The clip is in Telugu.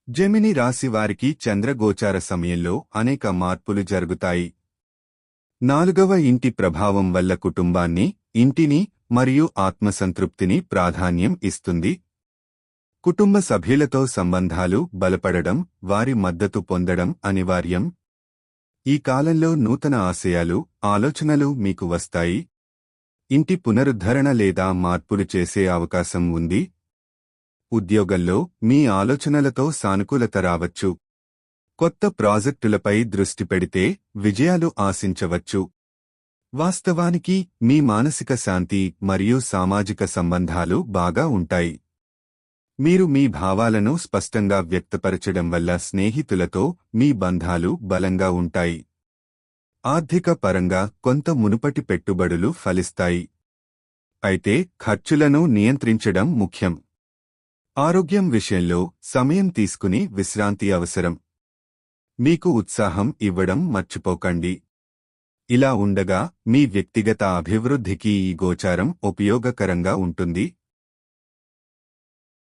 జెమిని రాశి వారికి చంద్రగోచార సమయంలో అనేక మార్పులు జరుగుతాయి. 4వ ఇంటి ప్రభావం వల్ల కుటుంబాన్ని, ఇంటిని మరియు ఆత్మసంతృప్తిని ప్రాధాన్యం ఇస్తుంది. కుటుంబ సభ్యులతో సంబంధాలు బలపడడం, వారి మద్దతు పొందడం అనివార్యం. ఈ కాలంలో నూతన ఆశయాలు, ఆలోచనలు మీకు వస్తాయి. ఇంటి పునరుద్ధరణ లేదా మార్పులు చేసే అవకాశం ఉంది. ఉద్యోగంలో మీ ఆలోచనలతో సానుకూలత రావచ్చు. కొత్త ప్రాజెక్టులపై దృష్టి పెడితే విజయాలు ఆశించవచ్చు. వాస్తవానికి మీ మానసిక శాంతి మరియు సామాజిక సంబంధాలు బాగా ఉంటాయి. మీరు మీ భావాలను స్పష్టంగా వ్యక్తపరచడం వల్ల స్నేహితులతో మీ బంధాలు బలంగా ఉంటాయి. ఆర్థిక పరంగా కొంత మునుపటి పెట్టుబడులు ఫలిస్తాయి. అయితే ఖర్చులను నియంత్రించడం ముఖ్యం. ఆరోగ్యం విషయంలో సమయం తీసుకుని విశ్రాంతి అవసరం. మీకు ఉత్సాహం ఇవ్వడం మర్చిపోకండి. ఇలా ఉండగా మీ వ్యక్తిగత అభివృద్ధికి ఈ గోచారం ఉపయోగకరంగా ఉంటుంది.